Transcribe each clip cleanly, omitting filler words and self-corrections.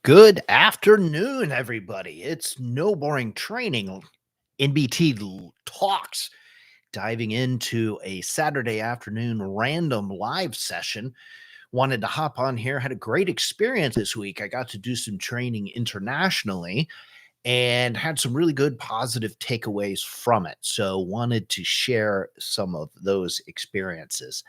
Good afternoon, everybody. It's No Boring Training, NBT Talks, diving into a Saturday afternoon random live session. Wanted to hop on here, had a great experience this week. I got to do some training internationally and had some really good positive takeaways from it. So, wanted to share some of those experiences.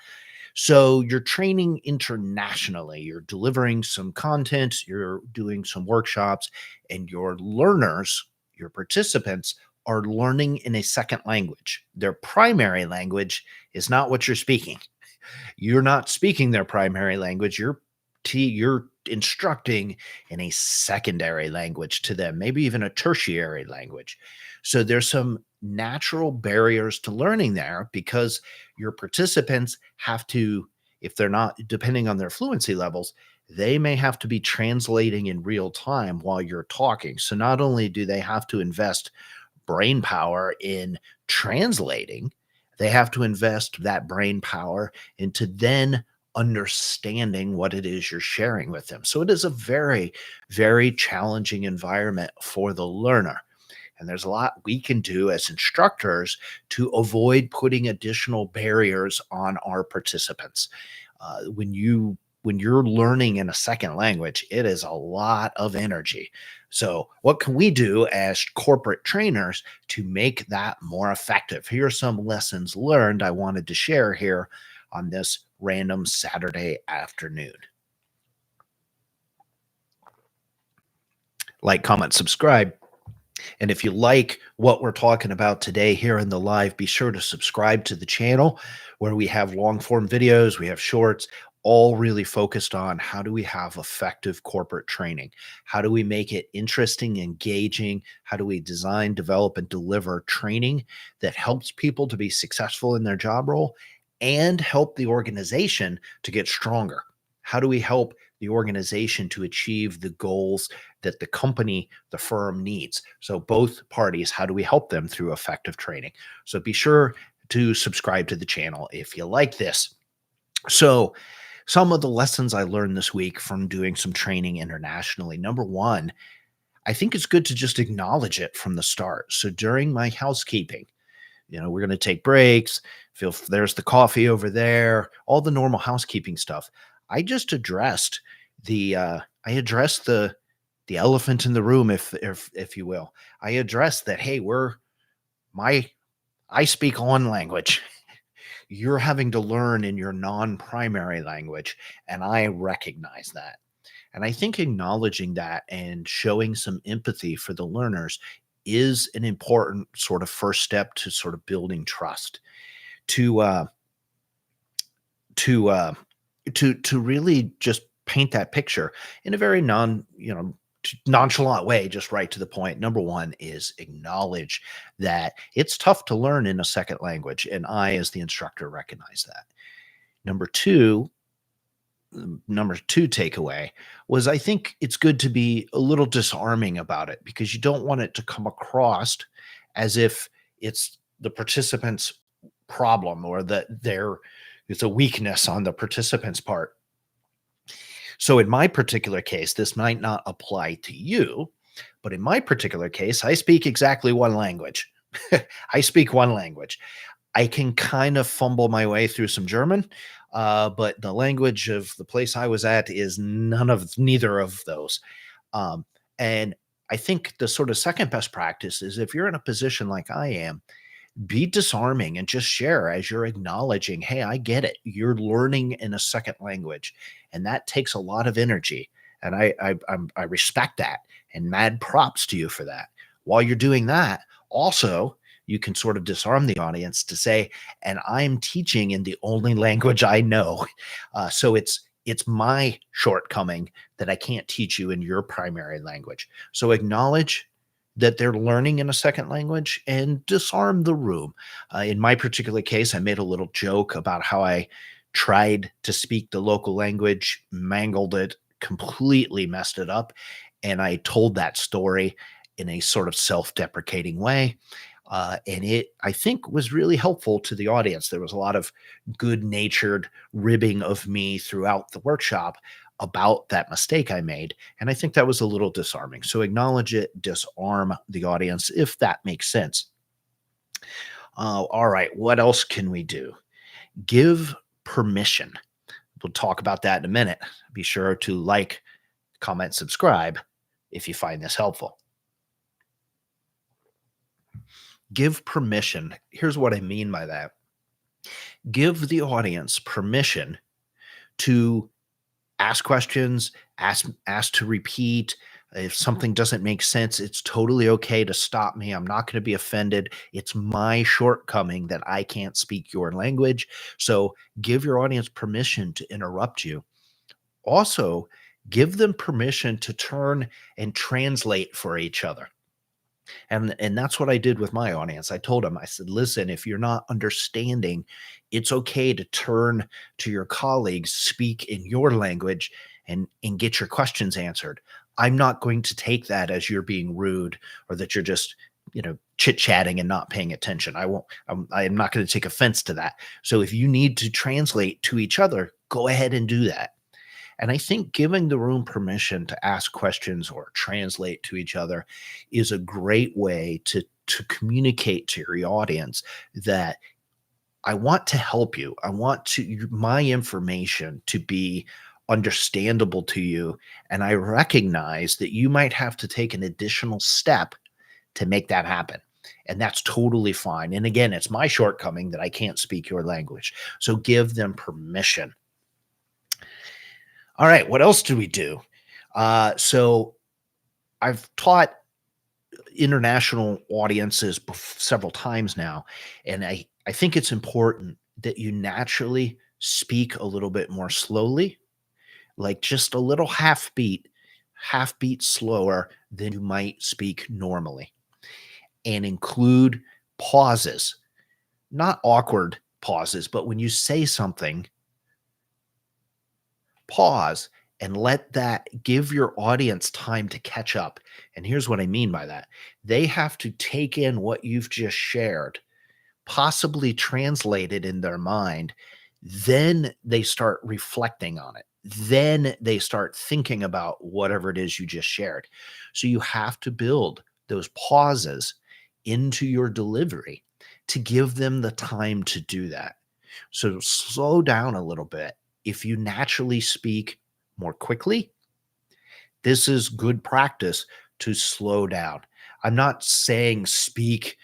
So you're training internationally, you're delivering some content, you're doing some workshops, and your learners, your participants, are learning in a second language. Their primary language is not what you're speaking. You're not speaking their primary language. You're instructing in a secondary language to them, maybe even a tertiary language. So there's some natural barriers to learning there because your participants have to, if they're not, depending on their fluency levels, they may have to be translating in real time while you're talking. So not only do they have to invest brain power in translating, they have to invest that brain power into then understanding what it is you're sharing with them. So it is a very, very challenging environment for the learner. And there's a lot we can do as instructors to avoid putting additional barriers on our participants. When you're learning in a second language, it is a lot of energy. So, what can we do as corporate trainers to make that more effective? Here are some lessons learned I wanted to share here on this random Saturday afternoon. Like, comment, subscribe. And if you like what we're talking about today here in the live, be sure to subscribe to the channel where we have long form videos, we have shorts, all really focused on how do we have effective corporate training? How do we make it interesting, engaging? How do we design, develop, and deliver training that helps people to be successful in their job role and help the organization to get stronger? How do we help the organization to achieve the goals that the company, the firm needs? So, both parties, how do we help them through effective training? So, be sure to subscribe to the channel if you like this. So, some of the lessons I learned this week from doing some training internationally. Number one, I think it's good to just acknowledge it from the start. So, during my housekeeping, we're going to take breaks. Feel there's the coffee over there, all the normal housekeeping stuff. I just addressed the elephant in the room, if you will. I addressed that. Hey, my I speak one language. You're having to learn in your non-primary language, and I recognize that. And I think acknowledging that and showing some empathy for the learners is an important sort of first step to sort of building trust. To to uh, to really just paint that picture in a very nonchalant way, just right to the point. Number one is acknowledge that it's tough to learn in a second language, and I, as the instructor, recognize that. Number two, number two takeaway was I think it's good to be a little disarming about it because you don't want it to come across as if it's the participant's problem or that it's a weakness on the participant's part. So in my particular case, this might not apply to you, but in my particular case, I speak exactly one language. I speak one language. I can kind of fumble my way through some German, but the language of the place I was at is neither of those. And I think the sort of second best practice is if you're in a position like I am, be disarming and just share as you're acknowledging, hey, I get it. You're learning in a second language, and that takes a lot of energy. And I respect that, and mad props to you for that. While you're doing that, also you can sort of disarm the audience to say, and I'm teaching in the only language I know. So it's my shortcoming that I can't teach you in your primary language. So acknowledge that they're learning in a second language and disarm the room. In my particular case, I made a little joke about how I tried to speak the local language, mangled it, completely messed it up. And I told that story in a sort of self deprecating way. And it, I think, was really helpful to the audience. There was a lot of good natured ribbing of me throughout the workshop. about that mistake I made. And I think that was a little disarming. So acknowledge it, disarm the audience if that makes sense. All right. What else can we do? Give permission. We'll talk about that in a minute. Be sure to like, comment, subscribe if you find this helpful. Give permission. Here's what I mean by that. Give the audience permission to ask questions, ask to repeat. If something doesn't make sense, it's totally okay to stop me. I'm not going to be offended. It's my shortcoming that I can't speak your language. So give your audience permission to interrupt you. Also, give them permission to turn and translate for each other. And that's what I did with my audience. I told them, I said, listen, if you're not understanding, it's okay to turn to your colleagues, speak in your language, and get your questions answered. I'm not going to take that as you're being rude or that you're just, chit-chatting and not paying attention. I'm not going to take offense to that. So if you need to translate to each other, go ahead and do that. And I think giving the room permission to ask questions or translate to each other is a great way to communicate to your audience that I want to help you. I want my information to be understandable to you. And I recognize that you might have to take an additional step to make that happen. And that's totally fine. And again, it's my shortcoming that I can't speak your language. So give them permission. All right, what else do we do? So I've taught international audiences several times now, and I think it's important that you naturally speak a little bit more slowly, like just a little half beat slower than you might speak normally, and include pauses, not awkward pauses, but when you say something, pause and let that give your audience time to catch up. And here's what I mean by that. They have to take in what you've just shared, possibly translate it in their mind. Then they start reflecting on it. Then they start thinking about whatever it is you just shared. So you have to build those pauses into your delivery to give them the time to do that. So slow down a little bit. If you naturally speak more quickly, this is good practice to slow down. I'm not saying speak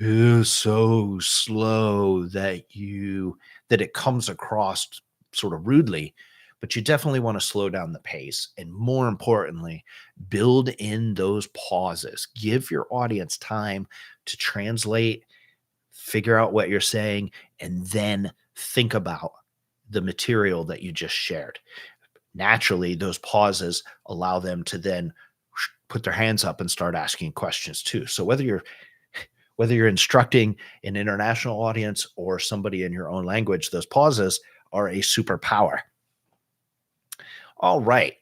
so slow that it comes across sort of rudely, but you definitely want to slow down the pace. And more importantly, build in those pauses. Give your audience time to translate, figure out what you're saying, and then think about the material that you just shared. Naturally, those pauses allow them to then put their hands up and start asking questions too. So whether you're instructing an international audience or somebody in your own language, those pauses are a superpower. All right.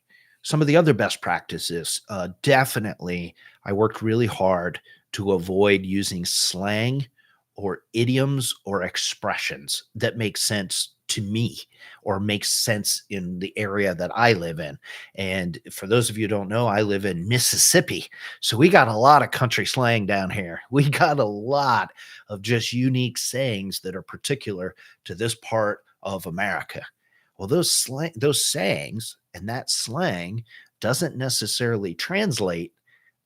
Some of the other best practices, definitely, I worked really hard to avoid using slang or idioms or expressions that make sense to me or makes sense in the area that I live in. And for those of you who don't know, I live in Mississippi. So we got a lot of country slang down here. We got a lot of just unique sayings that are particular to this part of America. Well, those sayings and that slang doesn't necessarily translate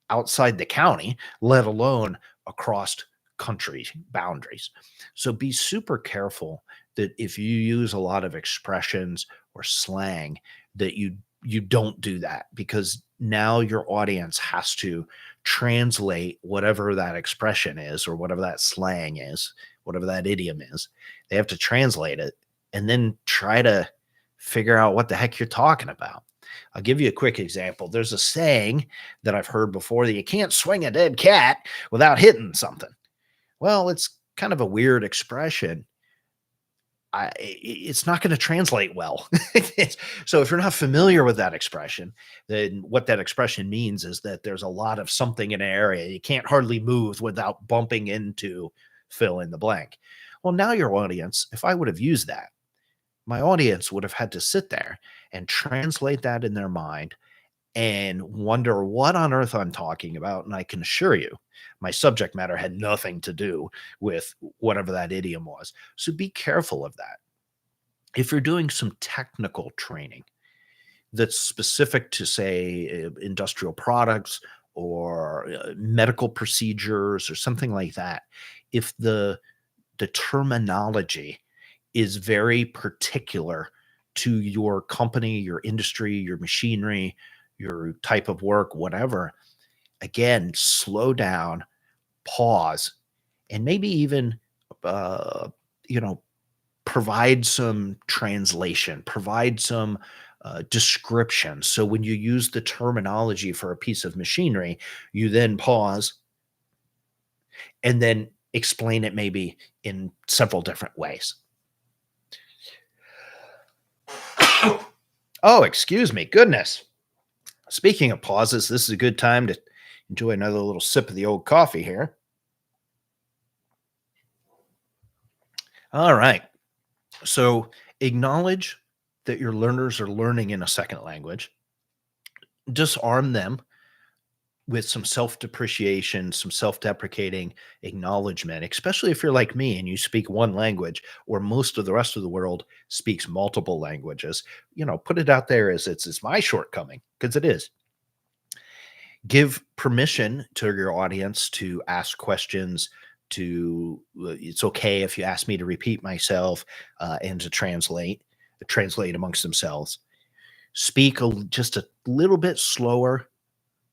outside the county, let alone across country boundaries. So be super careful that if you use a lot of expressions or slang, that you don't do that, because now your audience has to translate whatever that expression is or whatever that slang is, whatever that idiom is. They have to translate it and then try to figure out what the heck you're talking about. I'll give you a quick example. There's a saying that I've heard before that you can't swing a dead cat without hitting something. Well, it's kind of a weird expression. It's not going to translate well. So if you're not familiar with that expression, then what that expression means is that there's a lot of something in an area. You can't hardly move without bumping into fill in the blank. Well, now your audience, if I would have used that, my audience would have had to sit there and translate that in their mind and wonder what on earth I'm talking about. And I can assure you, my subject matter had nothing to do with whatever that idiom was. So be careful of that. If you're doing some technical training that's specific to, say, industrial products or medical procedures or something like that, if the terminology is very particular to your company, your industry, your machinery, your type of work, whatever, again, slow down, pause, and maybe even, uh, you know, provide some translation, provide some description. So when you use the terminology for a piece of machinery, you then pause and then explain it maybe in several different ways. Oh, excuse me. Goodness. Speaking of pauses, this is a good time to enjoy another little sip of the old coffee here. All right. So acknowledge that your learners are learning in a second language. Disarm them with some self depreciation, some self deprecating acknowledgement, especially if you're like me and you speak one language or most of the rest of the world speaks multiple languages. Put it out there as it's my shortcoming, because it is. Give permission to your audience to ask questions. It's okay if you ask me to repeat myself, and to translate amongst themselves. Speak just a little bit slower,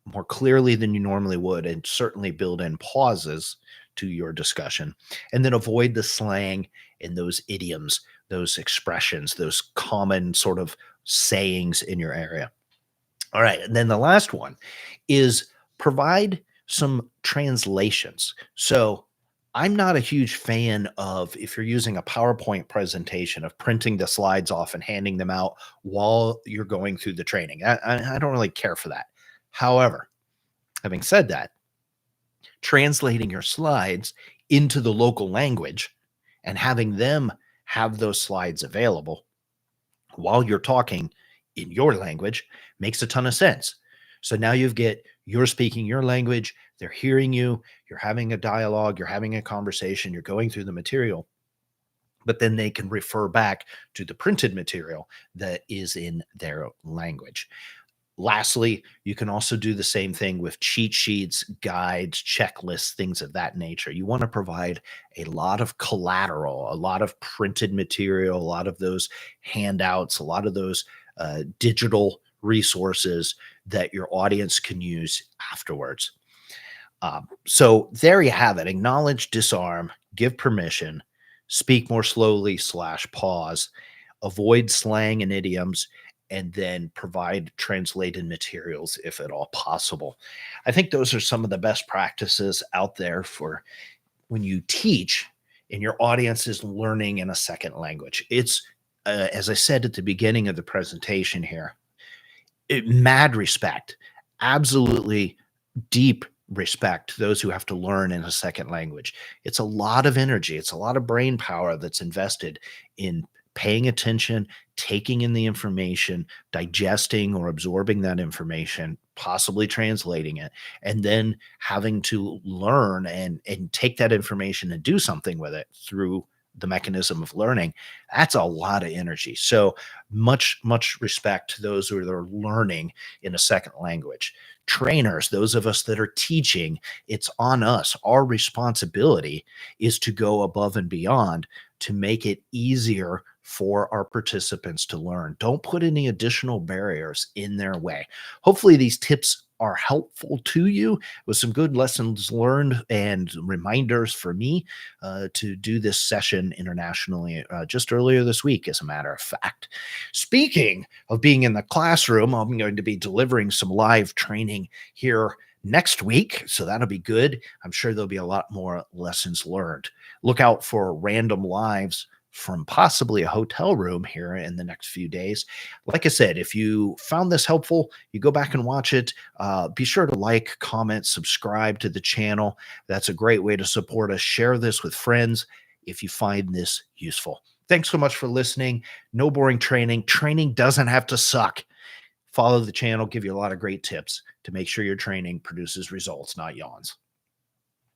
more clearly than you normally would, and certainly build in pauses to your discussion. And then avoid the slang and those idioms, those expressions, those common sort of sayings in your area. All right. And then the last one is provide some translations. So I'm not a huge fan of, if you're using a PowerPoint presentation, of printing the slides off and handing them out while you're going through the training. I don't really care for that. However, having said that, translating your slides into the local language and having them have those slides available while you're talking in your language makes a ton of sense. So now you're speaking your language, they're hearing you, you're having a dialogue, you're having a conversation, you're going through the material, but then they can refer back to the printed material that is in their language. Lastly, you can also do the same thing with cheat sheets, guides, checklists, things of that nature. You want to provide a lot of collateral, a lot of printed material, a lot of those handouts, a lot of those digital resources that your audience can use afterwards. So there you have it. Acknowledge, disarm, give permission, speak more slowly / pause, avoid slang and idioms, and then provide translated materials if at all possible. I think those are some of the best practices out there for when you teach and your audience is learning in a second language. It's, as I said at the beginning of the presentation here, mad respect, absolutely deep respect to those who have to learn in a second language. It's a lot of energy, it's a lot of brain power that's invested in paying attention, taking in the information, digesting or absorbing that information, possibly translating it, and then having to learn and take that information and do something with it through the mechanism of learning. That's a lot of energy. So much respect to those who are learning in a second language. Trainers, those of us that are teaching, it's on us. Our responsibility is to go above and beyond to make it easier for our participants to learn. Don't put any additional barriers in their way. Hopefully these tips are helpful to you, with some good lessons learned and reminders for me to do this session internationally just earlier this week, as a matter of fact. Speaking of being in the classroom, I'm going to be delivering some live training here next week, so that'll be good. I'm sure there'll be a lot more lessons learned. Look out for random lives from possibly a hotel room here in the next few days. Like I said, if you found this helpful, you go back and watch it. Be sure to like, comment, subscribe to the channel. That's a great way to support us. Share this with friends if you find this useful. Thanks so much for listening. No boring training. Training doesn't have to suck. Follow the channel, give you a lot of great tips to make sure your training produces results, not yawns.